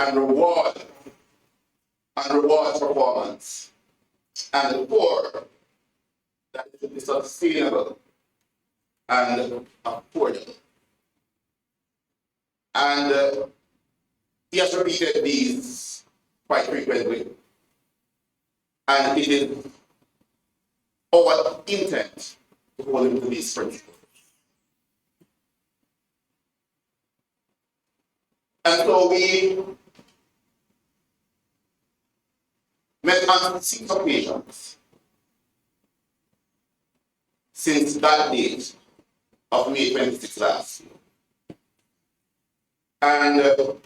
and reward performance. And the core that it should be sustainable and affordable. And he has repeated these quite frequently. And it is our intent to hold him to these principles. And so we met on 6 occasions since that date of May 26 last year. And a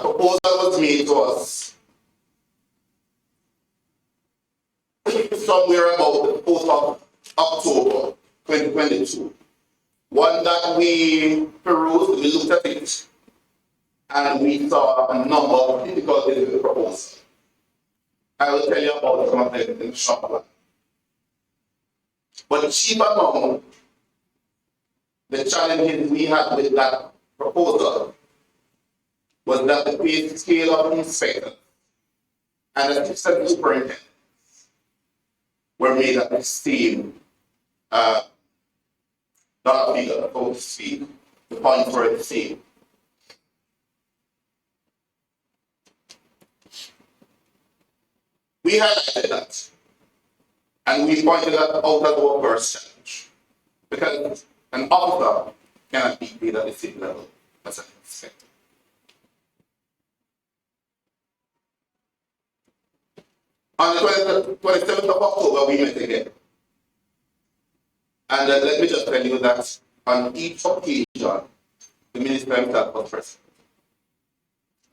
proposal was made to us somewhere about the 4th of October 2022. One that we perused, we looked at it, and we saw a number of difficulties with the proposal. I will tell you about some of them in the short run. But chief among the challenges we had with that proposal was that the pay scale of inspectors and assistant superintendents were made at the same dollar figure, so to speak. The points were the same. We highlighted that, and we pointed that out as our first challenge, because an officer cannot be paid at the same level as an inspector. On the 27th of October, we met again. And let me just tell you that on each occasion, the minister himself was present.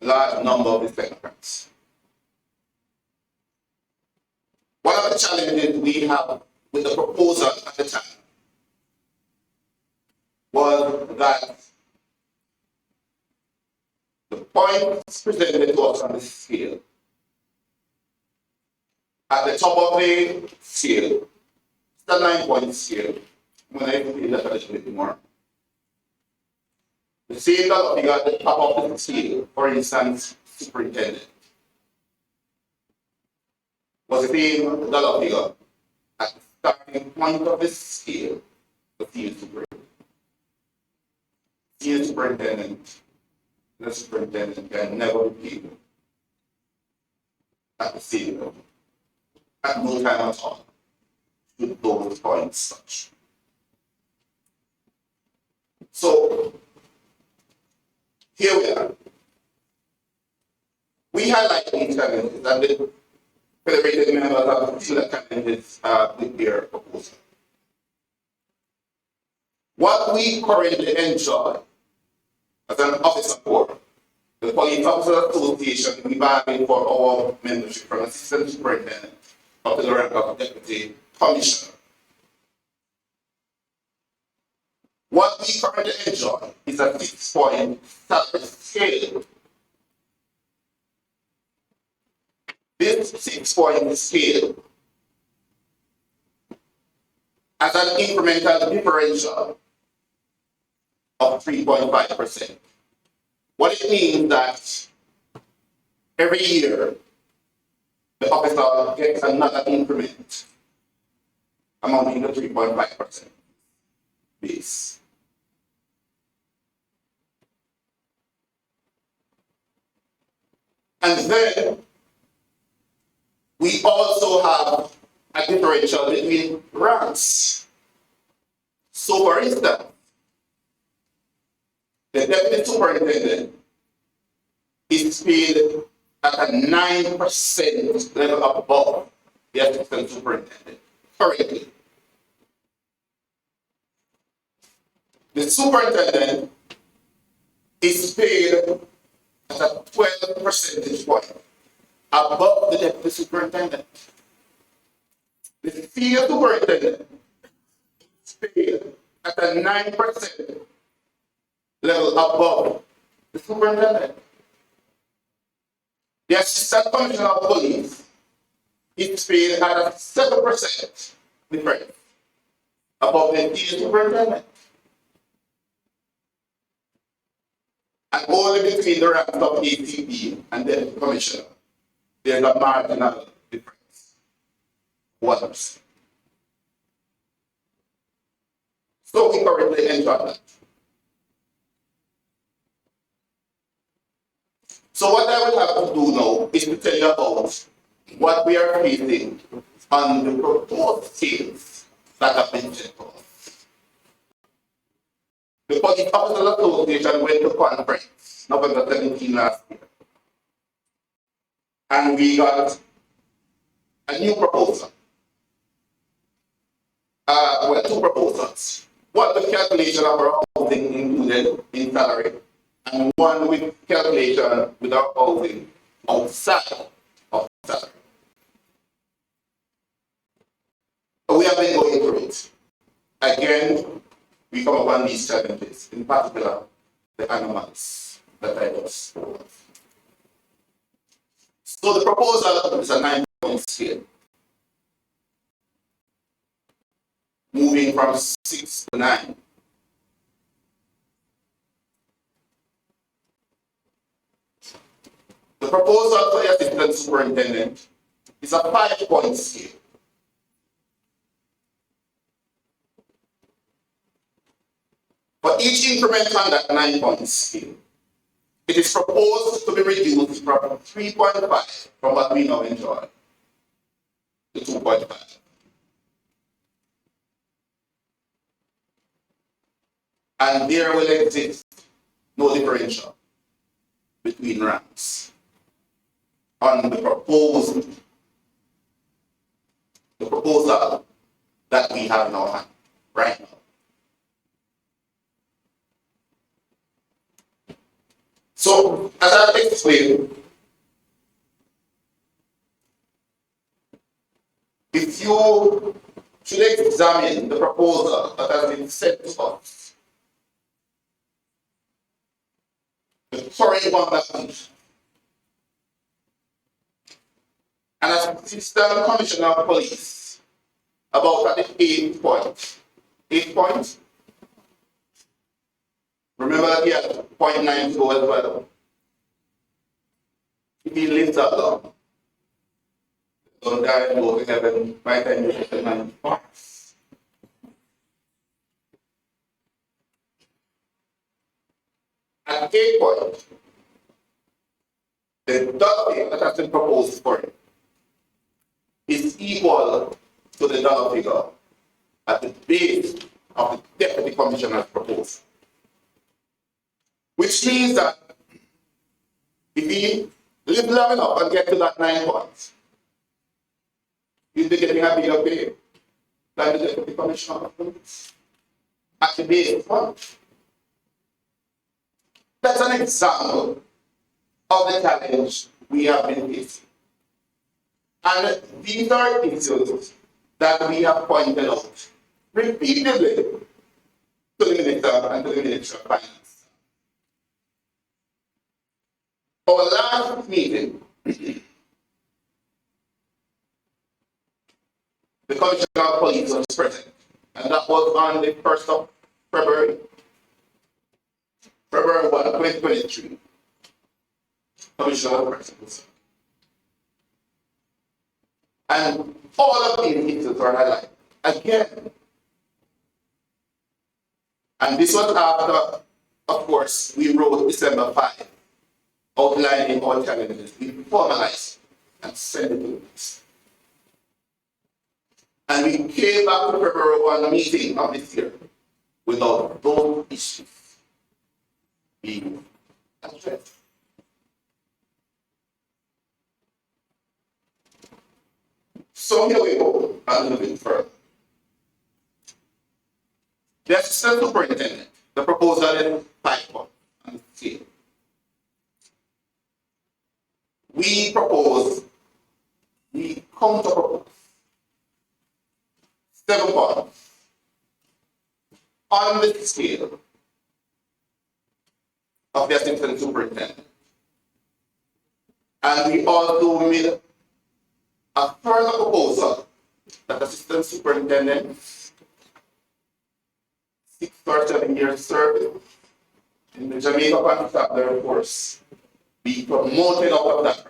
A large number of his technocrats. One of the challenges we have with the proposal at the time was that the points presented to us on the scale, at the top of the scale, it's a 9-point scale. When I feel that a little bit more. The same dollar figure at the top of the scale, for instance, superintendent, was the same dollar figure at the starting point of the scale, the senior superintendent. Senior superintendent, the superintendent can never be paid at the same level. At no time at all should those points touch. So here we are. We highlight these challenges, and the federated members have similar challenges with their proposal. What we currently enjoy as an officer corps, the Police Officers Association, we bargain for our membership from assistant superintendent up to the rank of deputy commissioner. What we currently enjoy is a 6-point salary scale. This 6-point scale has an incremental differential of 3.5%. What it means that every year the officer gets another increment amounting to 3.5% base. And then we also have a differential between ranks. So for instance, the deputy superintendent is paid at a 9% level above the assistant superintendent currently. The superintendent is paid at a 12 percentage point above the deputy superintendent. The senior superintendent is paid at a 9% level above the superintendent. The assistant commissioner of police is paid at a 7% difference above the senior superintendent. And only between the ranks of ACP and then commissioner, there's a marginal difference. 1%. So we currently enjoy that. So what I will have to do now is to tell you about what we are facing on the proposed scales that have been set to us. The Police Officers Association went to conference November 17 last year. And we got a new proposal. Well, two proposals. One with calculation of our housing included in salary, and one with calculation without housing outside of salary. But we have been going through it. Again, we come upon these challenges, in particular, the animals that I just spoke of. So the proposal is a 9-point scale, moving from 6 to 9. The proposal for the assistant superintendent is a 5-point scale. For each increment on that 9-point scale, it is proposed to be reduced from 3.5 from what we now enjoy to 2.5. And there will exist no differential between ranks on the proposal that we have in our hand right now. So, as I explained, if you should examine the proposal that has been sent to us, the current one that we and as Assistant Commissioner of Police, about at the 8th point. 8 points. Remember that he had 0.9 to go as well. If he lives that long, don't die and go to heaven by the time you get the 9 points. At 8 points, the dollar figure that has been proposed for it is equal to the dollar figure at the base of the Deputy Commissioner's proposal. Which means that if he live long enough and get to that 9 points, he'll be getting a bigger pay than the Deputy Commissioner at the base point. That's an example of the challenge we have been facing. And these are issues that we have pointed out repeatedly to the Minister and to the Minister of Finance. Our last meeting, the Commissioner of Police was present, and that was on the 1st of February 1, 2023. Commissioner was present. And all of these issues were highlighted again. And this was after, of course, we wrote December 5, outlining our challenges. We formalized and sent it to the police. And we came back to February 1 meeting of this year without those issues being addressed. So here we go a little bit further. The assistant superintendent, the proposal is 5 points on the scale. We counter propose 7 points on the scale of the assistant superintendent. And we also made a further proposal that assistant superintendent 6 or 7 years service in the Jamaica Constabulary Force, we promoted out of that rank.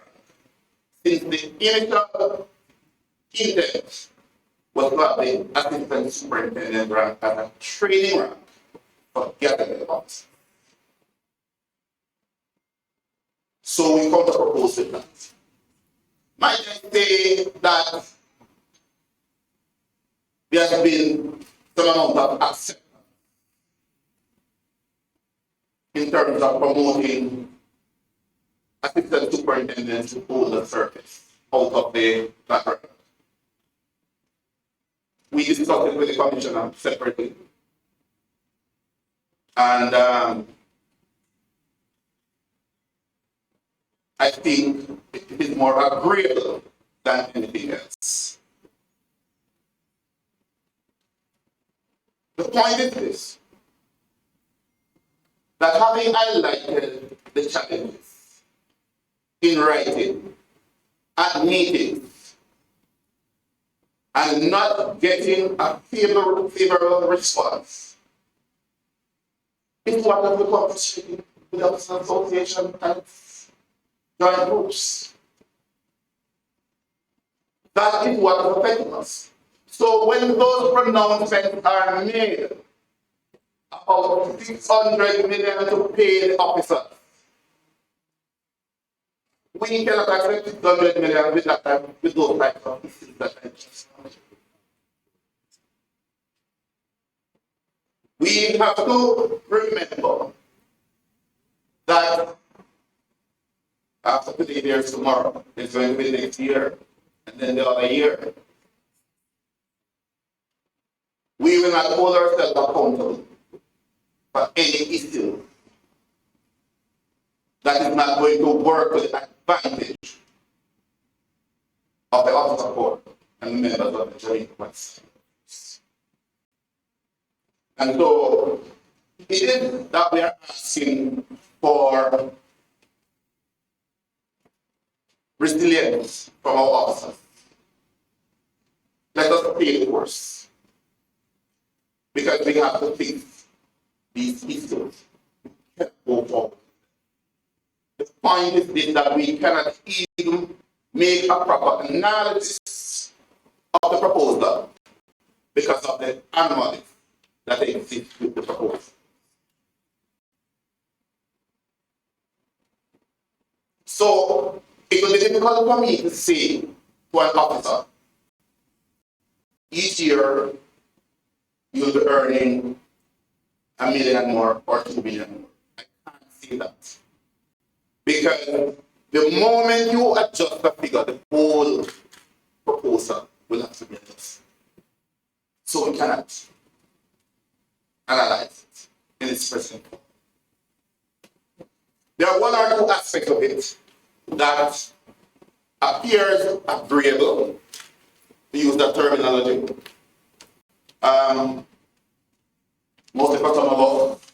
Since the initial intent was to have the assistant superintendent rank as a training rank for getting the office. So we come to propose with that. Might I say that there has been some amount of acceptance in terms of promoting assistant superintendents to hold the service out of the background. We discussed it with the commissioner separately. And I think it is more agreeable than anything else. The point is this, that having highlighted the challenges in writing at meetings and not getting a favorable response, it's what we become frustrated with the Officers Association and joint groups. That is what is affecting us. So when those pronouncements are made about 600 million to pay the officers, we cannot accept 600 million with those types of issues that I just mentioned. We have to remember that after today, there's tomorrow. There's going to be next year, and then the other year. We will not hold ourselves accountable for any issue that is not going to work to the advantage of the officer corps and the members of the Jamaica Constabulary. And so it is that we are asking for resilience from our officers. Let us pay the course, because we have to fix these issues. We cannot go forward. The point is this, that we cannot even make a proper analysis of the proposal because of the anomalies that exist with the proposal. So it will be difficult for me to say to an officer, each year you'll be earning $1 million more or $2 million more. I can't say that. Because the moment you adjust the figure, the whole proposal will have to be adjusted. So we cannot analyze it in its present form. There are one or two aspects of it that appears agreeable, to use that terminology. Mostly for some of us,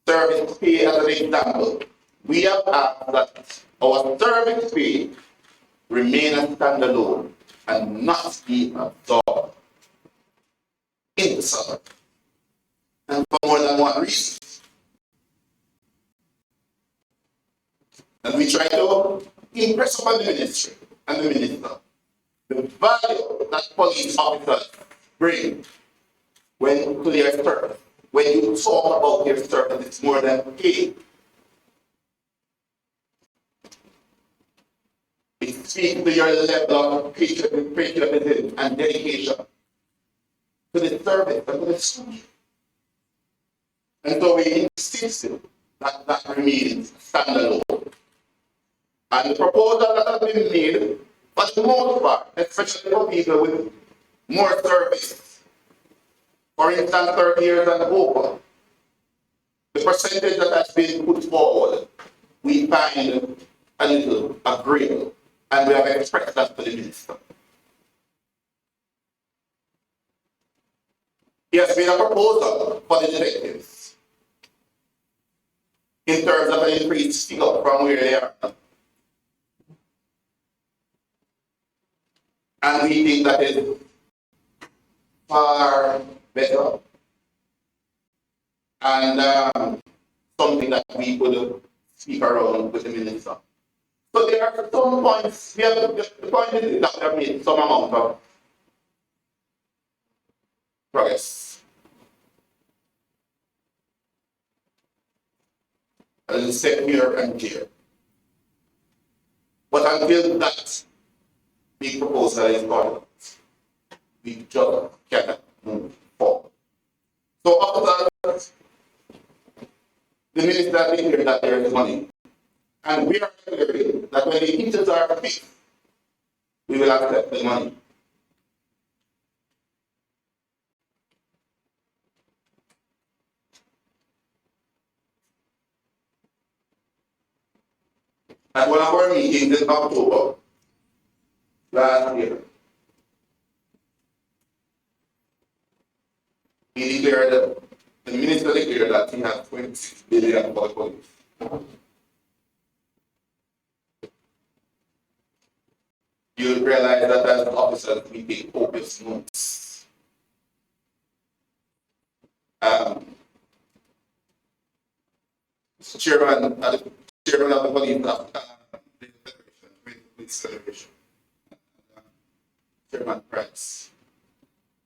service pay as an example. We have asked that our service pay remain as standalone and not be absorbed in the salary. And for more than one reason. And we try to impress upon the ministry and the minister the value that police officers bring when to their service. When you talk about their service, it's more than pay. It speaks to your level of patriotism and dedication to the service and to the school. And so we insist that that remains standalone. And the proposal that has been made, for the most part, especially for people with more service, for instance, 30 years and over, the percentage that has been put forward, we find a little agreeable, and we have expressed that to the minister. He has made a proposal for the detectives in terms of an increased figure from where they are. And we think that is far better and something that we could speak around with the minister. So there are some points, we have, the point is that we have made some amount of progress. And secure and clear. But until that big proposal is done, we just cannot move forward. So after that, the minister declared that there is money. And we are declaring that when the teachers are fixed, we will accept the money. At one of our meetings in October last year, he declared that the minister declared that he has 26 billion for the police. You realize that as officers we take copious notes. Chairman, chairman of the police federation, Chairman Price.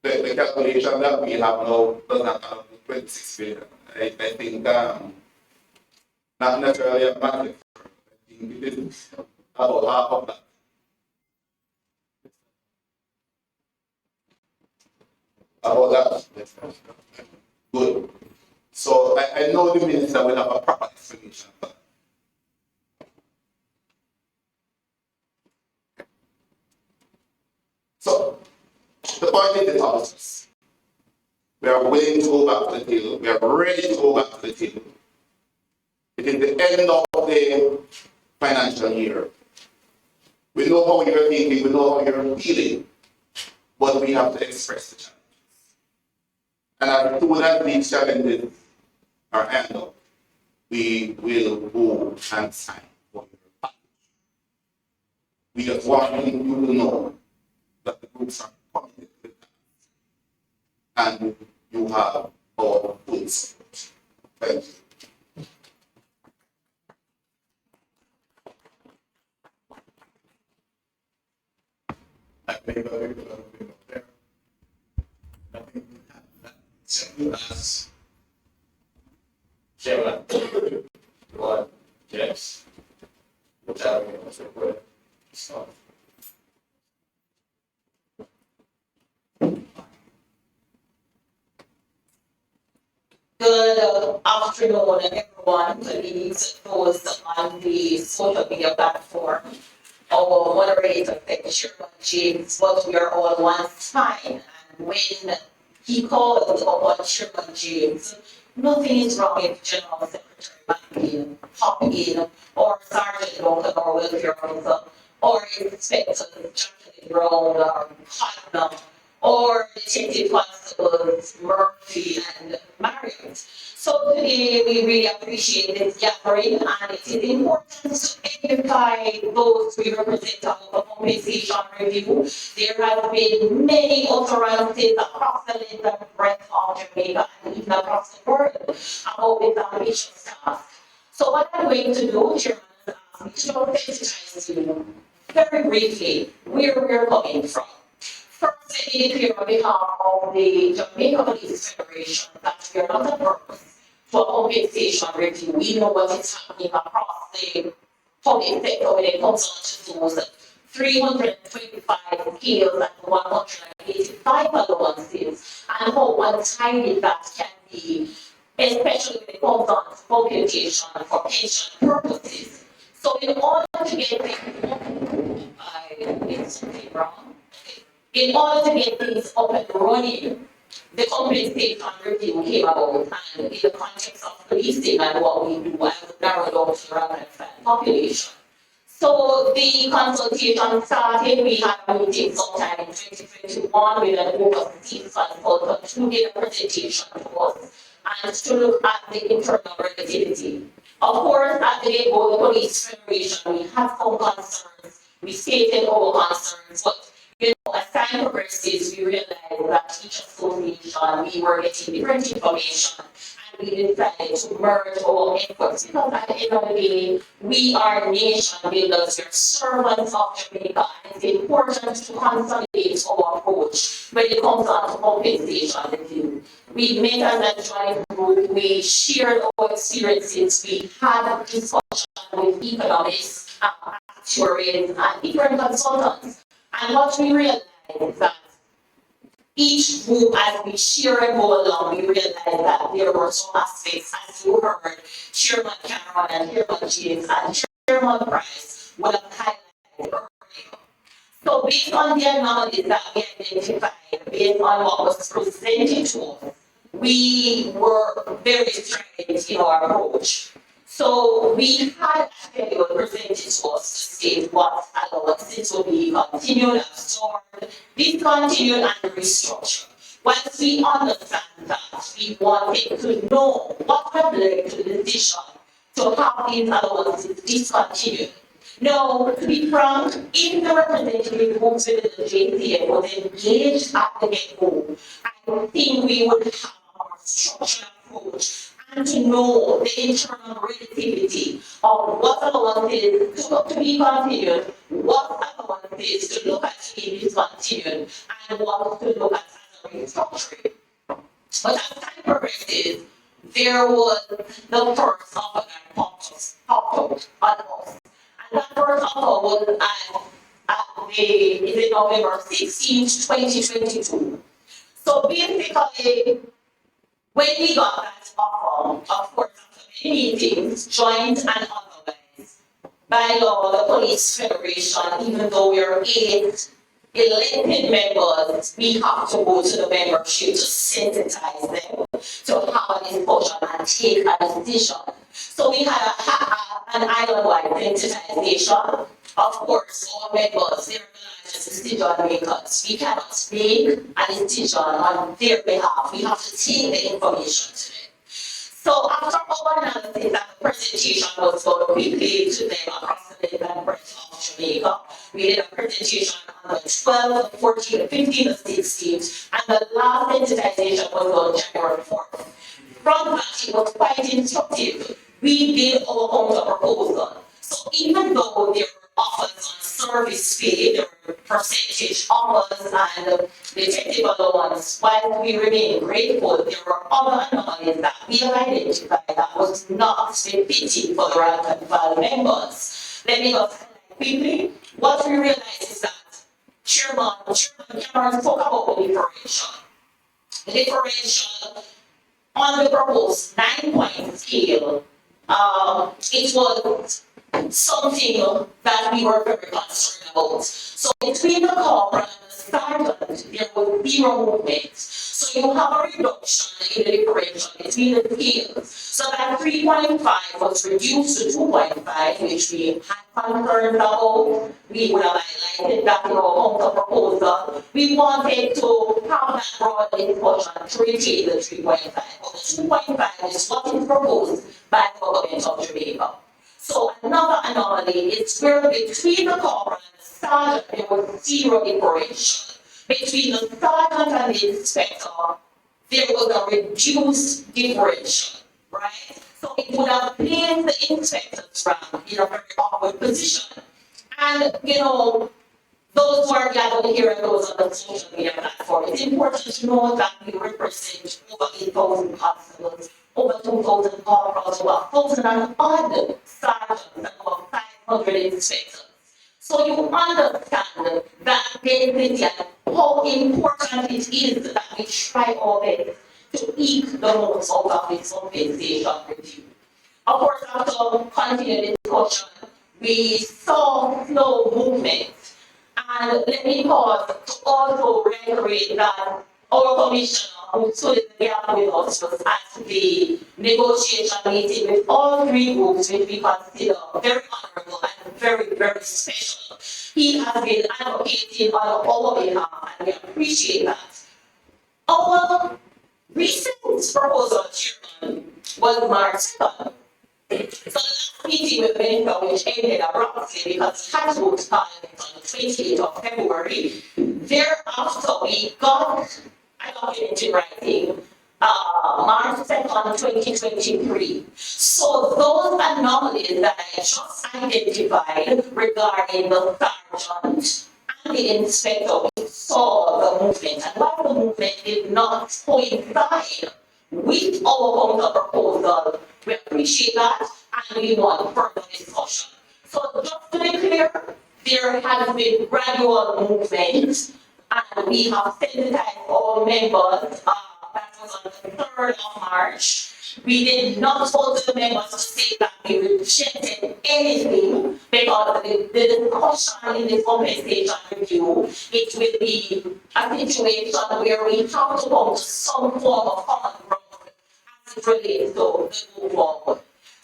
The calculation that we have now does not have 26 billion. I think not necessarily a massive. I think it is about half of that. About that. Good. So I know the minister will have a proper explanation for that. So the point is the officers. We are willing to go back to the table. We are ready to go back to the table. It is the end of the financial year. We know how you're thinking, we know how you're feeling, but we have to express the challenges. And as soon as these challenges are handled, we will go and sign for your package. We just want you to know that the groups are committed with that. And you have our full support. Thank you. I think I will be there. I think we have that. Second as Chairman. One, yes. Whichever you want to put it. Good afternoon, everyone, colleagues, those on the social media platform. Our moderator, Chairman James, but we are all one spine. And when he called upon Chairman James, nothing is wrong if General Secretary McLean hop in, or Sergeant Local or Welfare Officer, or Inspector Jacqueline Brown or Putnam, or Detective Constables Murphy and Marriott. So today we really appreciate this gathering, and it is important to edify those we represent about compensation review. There have been many utterances across the length and breadth of Jamaica and even across the world about this ambitious task. So what I'm going to do, Chairman, is to sensitize you very briefly where we're coming from. First, I need to clear on behalf of the Jamaica Police Federation that we are not averse to a compensation review. We know what is happening across the public sector when it comes to those 325 scales and 185 allowances, and how untimely that can be, especially when it comes on to computation for pension purposes. So in order to get things, I did something wrong. In order to get things up and running, the compensation review came about, and in the context of policing and what we do, I would narrow down to rather than population. So the consultation started. We had a meeting sometime in 2021 with an overseas consultant who did a presentation to us and to look at the internal relativity. Of course, at the get-go, the Police Federation, we had some concerns. We stated our concerns, but as time progresses, we realized that each association, we were getting different information, and we decided to merge our efforts because at the end of the day, we are nation builders, we are servants of Jamaica, and it's important to consolidate our approach when it comes on to compensation review. We met as a joint group, we shared our experiences, we had a discussion with economists, actuaries, and different consultants. And what we realized is that each group, as we share and go along, we realized that there were some aspects, as you heard, Chairman Cameron and Chairman James and Chairman Price would have highlighted earlier. So based on the anomalies that we identified, based on what was presented to us, we were very stringent in our approach. So we had a schedule presented to us to state what allowances will be continued, absorbed, discontinued, and restructured. Once we understand that, we wanted to know what had led to the decision to have these allowances discontinued. Now, to be frank, if the representative groups within the JPF was engaged at the get-go, I think we would have a more structured approach and to know the internal relativity of what allowances to be continued, what allowances to look at being discontinued, and what to look at as a restructuring. But as time progresses, there was the first offer that popped up on us. And that first offer was at November 16th, 2022. So basically, when we got that offer, of course, after many meetings, joint and otherwise, by law, the Police Federation, even though we are 8 elected members, we have to go to the membership to sensitize them, to have a discussion and take a decision. So we had an island-wide sensitization. Of course, our members, they're the largest decision makers. We cannot make a decision on their behalf. We have to take the information to them. So after our analysis and the presentation was done quickly to them across the length and breadth of Jamaica, we did a presentation on the 12th, the 14th, the 15th, the 16th, and the last sensitization was on January 4th. From that, it was quite instructive. We did our counter proposal. So even though there were offers on service pay, there were percentage offers and the technical allowance, while we remain grateful, there were other anomalies that we have identified that was not fitting for the rank and file members. Let me just highlight quickly. What we realized is that Chairman Cameron spoke about the differential. The differential on the proposed 9-point scale, it was something that we were very concerned about. So between the corporal and the sergeant, there was 0 movement. So you have a reduction in the differential between the scales. So that 3.5 was reduced to 2.5, which we had concerns about. We would have highlighted that in our counter proposal. We wanted to have that broad discussion to retain the 3.5. But the 2.5 is what is proposed by the government of Jamaica. So another anomaly is where between the corporal and the sergeant, there was 0 differential. Between the sergeant and the inspector, there was a reduced differential, right? So it would have placed the inspector's rank in a very awkward position. And, those who are gathered here and those on the social media platform, it's important to know that we represent over 8,000 constables, over 2,000 corporals, over 1,000 and odd sergeants, and over 500 inspectors. So you understand that density and how important it is that we try our best to eke the most out of this compensation review. Of course, after continued discussion, we saw slow movement. And let me pause to also reiterate that our commissioner, who stood in the gap with us, was at the negotiation meeting with all 3 groups, which we consider very honorable and very, very special. He has been advocating on our behalf, and we appreciate that. Our recent proposal, Chairman, was March 2nd. So the last meeting with the minister, which ended abruptly because he had to go to Parliament on the 28th of February, thereafter we got a document in writing March 2nd, 2023. So those anomalies that I just identified regarding the sergeant and the inspector, we saw the movement, and while the movement did not coincide with our counter proposal, we appreciate that and we want further discussion. So just to be clear, there has been gradual movement and we have sensitized our members, that was on the 3rd of March. We did not go to the members to say that we rejected anything because the discussion in this compensation review, it will be a situation where we have to come to some form of common ground as it relates to the move forward.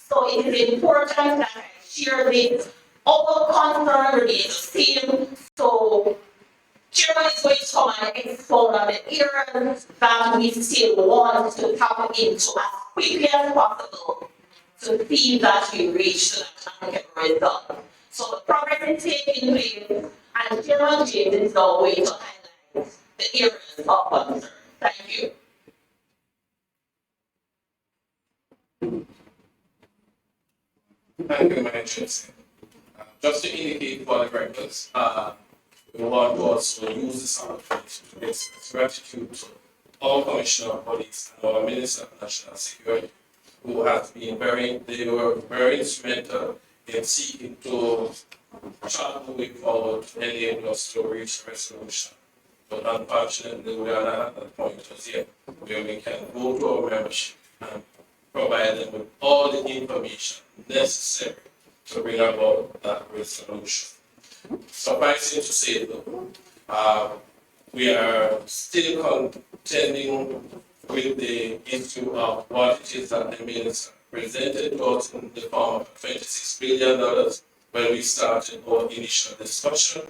So it is important that I share this. Our concern remains the same. So Chairman is going to come and expound on the areas that we still want to tap into as quickly as possible to see that we reach that amicable result. So the progress is taking place, and Chairman James is now going to highlight the areas of concern. Thank you. Thank you, Madam Chair. Just to indicate for the records, we want to also use this opportunity to express gratitude to all Commissioner of Police and our Minister of National Security, who has been they were very instrumental in seeking to chart the way forward to enable us to reach a resolution. But unfortunately, we are not at that point as yet, where we can go to our membership and provide them with all the information necessary to bring about that resolution. Suffice it to say, though, we are still contending with the issue of what it is that the minister presented to us in the form of $26 billion when we started our initial discussion.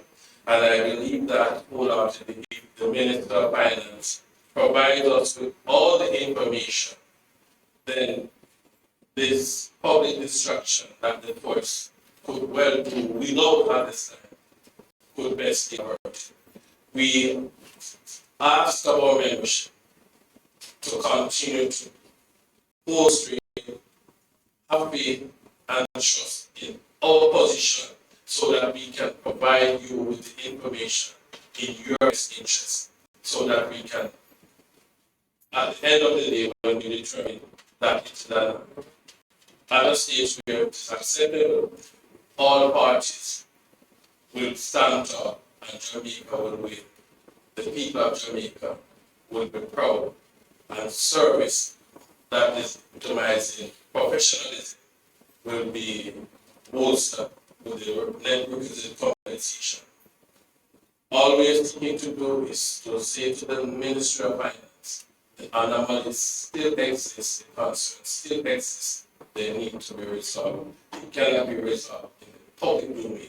And I believe that wholeheartedly, the Minister of Finance provides us with all the information, then this public destruction that the force could well do without understanding could best be averted. We asked our membership to continue to demonstrate happy and trust in our position so that we can provide you with the information in your best interest, so that we can, at the end of the day, when we determine that it's done at a stage where it's acceptable, all parties will stand tall and Jamaica will win. The people of Jamaica will be proud, and service that is utilizing professionalism will be bolstered with the net requisite compensation. All we are seeking to do is to say to the Ministry of Finance, the anomalies still exist, the concerns still exist, they need to be resolved. It cannot be resolved in the public domain.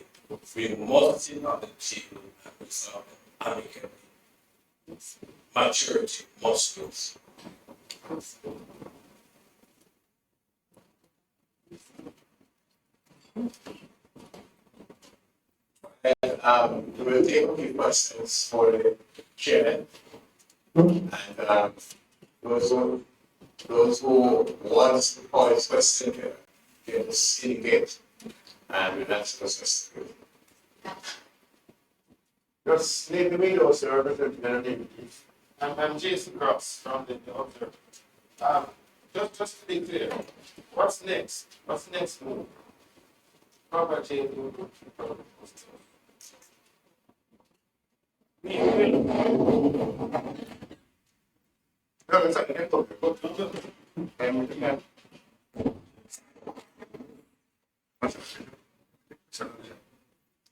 We must sit on the table and resolve them amicably. Maturity must lose. We will take a few questions for the chair. And those who want to pose questions can just indicate and we'll answer those questions. Just leave the windows to represent their name, please. I'm Jason Cross from the Observer. Just to be clear, what's next? What's the next move? Property.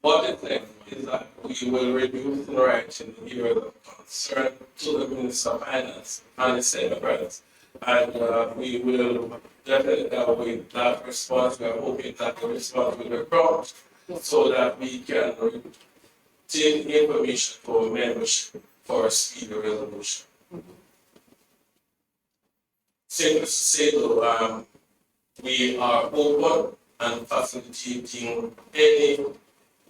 What it means is that we will reduce the rights in the area of concern to the Minister of Finance and the Senate President. And we will definitely await that response. We are hoping that the response will be prompt so that we can take information for membership for a speedy resolution. Simply to say though, we are open and facilitating any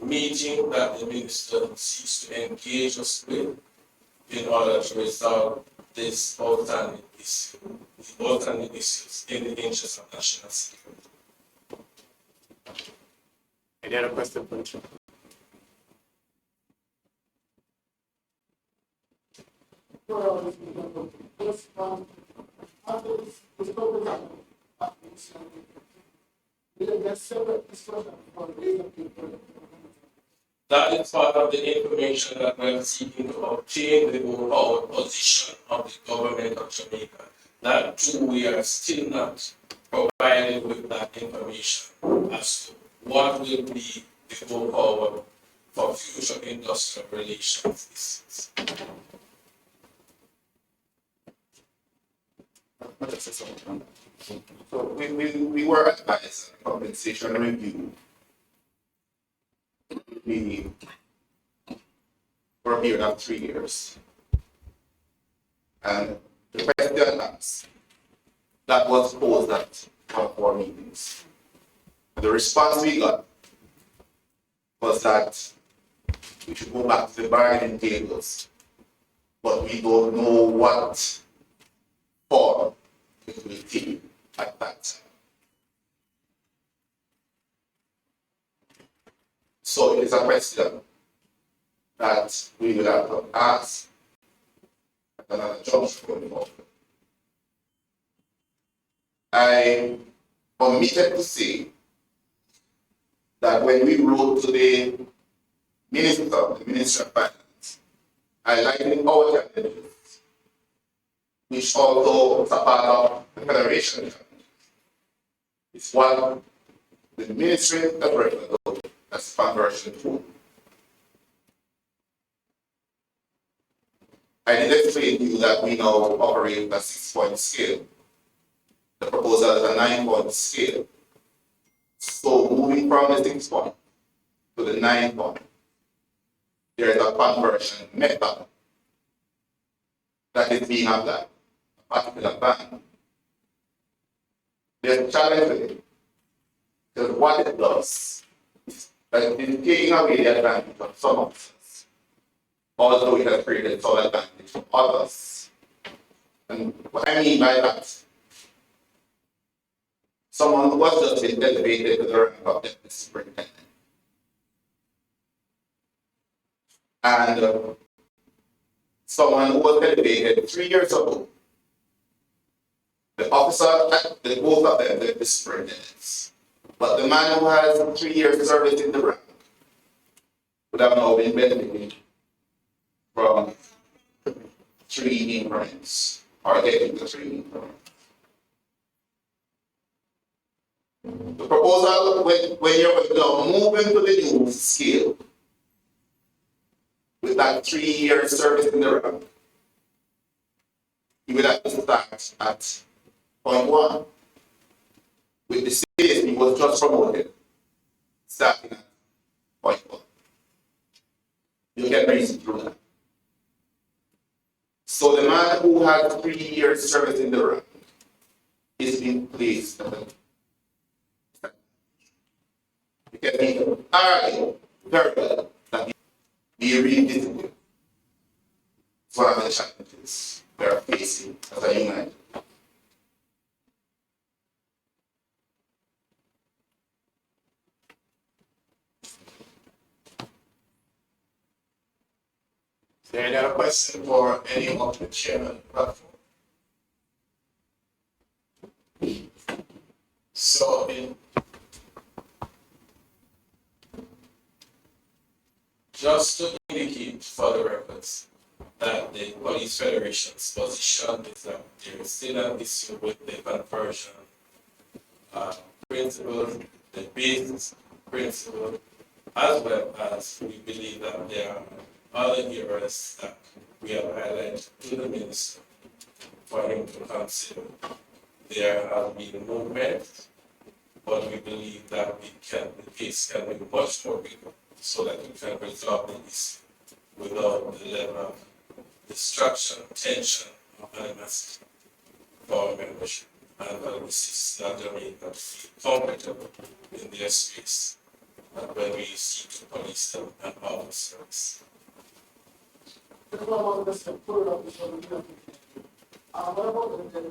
meeting that the minister seeks to engage us with. in order to resolve this outstanding issue, the outstanding issues in the interest of national security. Any other question, please? That is part of the information that we are seeking to obtain the overall position of the government of Jamaica. That too, we are still not provided with that information as to what will be the go forward for future industrial relations issues. So we were advised on compensation review. For a period of 3 years. And the question asked, that was posed at one of our meetings. And the response we got was that we should go back to the bargaining tables, but we don't know what form it will take at that time. So it is a question that we will have to ask at another juncture going forward. I omitted to say that when we wrote to the Minister of Finance, highlighting our challenges, which although it's a part of the Federation, it's one the Ministry that recommended as conversion tool. I did explain to you that we now operate a 6-point scale. The proposal is a 9-point scale. So moving from the 6 point to the 9 point, there is a conversion method that is being applied, a particular plan. There's a challenge with it, because what it does is that it is taking away the advantage of some officers, although it has created some advantage for others. And what I mean by that, someone who was just been elevated to the rank of deputy superintendent. And someone who was elevated 3 years ago, the officer, both of them, the superintendents. But the man who has 3 years service in the rank would have now been benefiting from 3 increments, or getting the 3 increments. The proposal, when you're now moving to the new scale, with that 3 years service in the rank, you will have to start at point 1. With the CSP was just promoted, starting at point 1. You can reason through that. So the man who had 3 years service in the rank is being placed at the you can be argue very well that we revisit one of the challenges we are facing as a united. Is there any other question for any of the chairman platform? So Just to indicate for the records that the Police Federation's position is that there is still an issue with the conversion principle, the basis principle, as well as we believe that there are other areas that we have highlighted to the minister for him to consider. There has been movement, but we believe that the case can be much more bigger, so that we can resolve this without the level of destruction, tension, or animosity for our membership. And that we see that Jamaica feel comfortable in their space when we seek to police them and our service. What about the support of the solution? What about the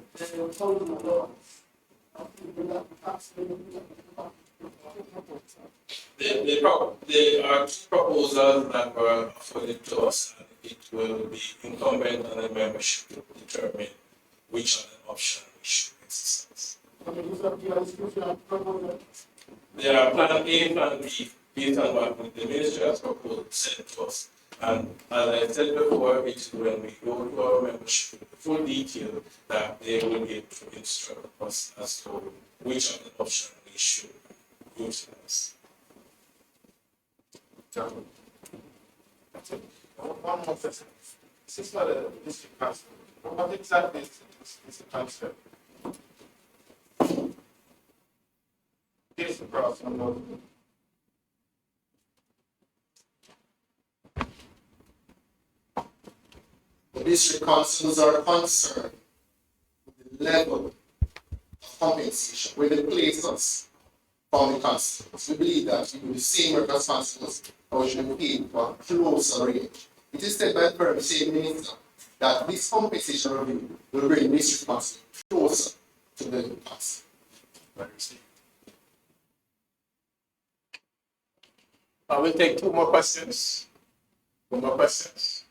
housing allowance? There are two proposals that were afforded to us, and it will be incumbent on the membership to determine which of the option we should exercise. There are plan A, plan B, based on what the ministry has proposed, sent to us. And as I said before, it is when we go to our membership with the full detail that they will be able to instruct us as to which of the options we should utilize. One more question. This is not a district council. What exactly is the concept? This across on the The district councils are concerned with the level of compensation where they place us from the constables. We believe that we do the same work as constables, but we should be paid for a closer range. It is said by the same minister that this compensation review will bring district council closer to the constable. I will take two more questions. Two more questions.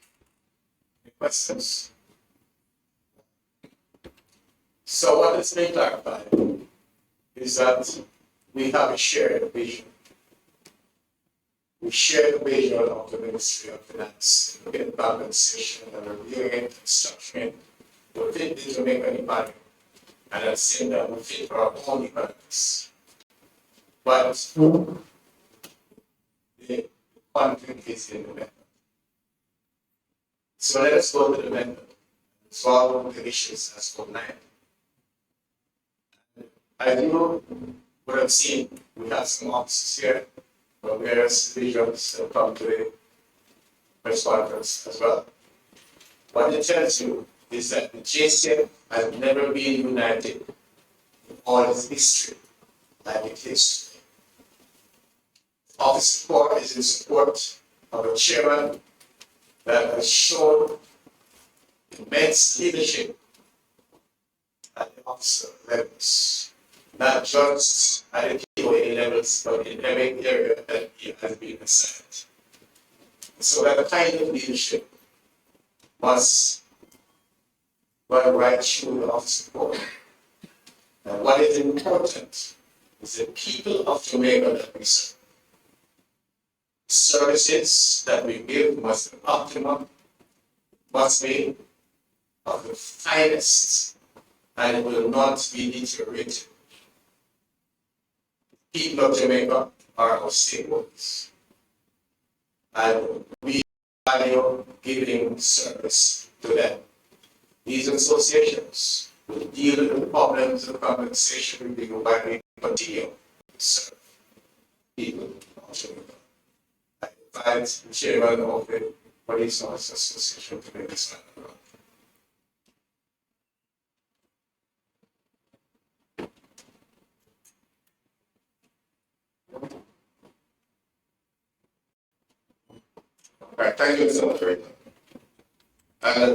Any questions? So what is being clarified is that we have a shared vision. We share the vision of the Ministry of Finance, in compensation and reviewing and structuring will fit the Jamaican economy and at the same time will fit our own economies. But the conflict is in the method. So let us go to the method, solve the issues as outlined. As you would have seen, we have some offices here from various divisions that come to the press conference as well. What it tells you is that the JCF has never been united in all its history like it is today. Office support is in support of a chairman that has shown immense leadership at the officer levels, not just at the POA levels, but in every area that he has been assigned. So that kind of leadership must run right through the office support. And what is important is the people of Jamaica that we serve. Services that we give must be optimum, must be of the finest, and it will not be deteriorated. People of Jamaica are our stakeholders, and we value giving service to them. These associations will deal with the problems of compensation review while we continue to serve people of Jamaica. I invite the chairman of the Police Officers Association to make this matter. All right, thank you, Mr. Moderator.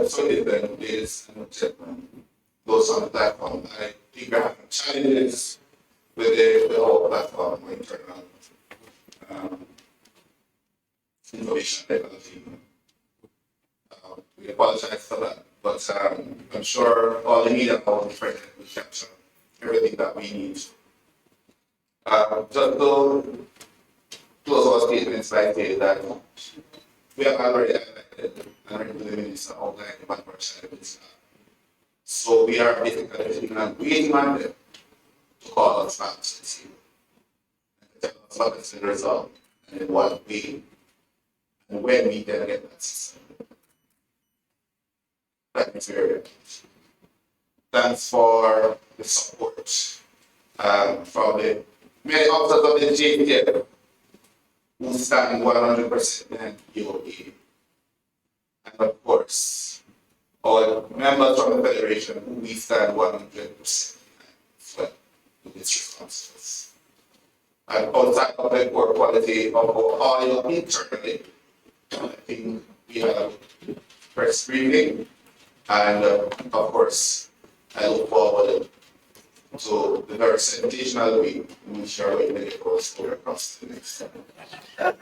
So then, ladies and gentlemen, those on the platform, I think we have challenges with the whole platform internal information technology. We apologize for that, but I'm sure all the media will be present will capture everything that we need. Just to close our statements by saying that we have already elected and the minister outlined the backward side of this. So we are basically waiting on them to call us back to the table and tell us what is the result and in what way and when we can get that system. That is very important. Thanks for the support from the many officers of the JPF who stand 100% behind POA. And of course, all members from the Federation who we stand 100% behind as well with its responsibilities. And outside of the work quality of our audio internally, I think we have press briefing. And of course, I look forward to the very sensational week in which you are going to get us across the next time.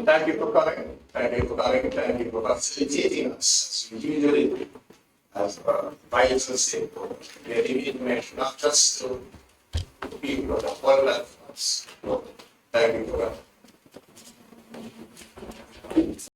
Thank you for coming. Thank you for coming. Thank you for facilitating us as we usually do as vital stakeholders, getting information not just to people but the whole platforms. Thank you for coming.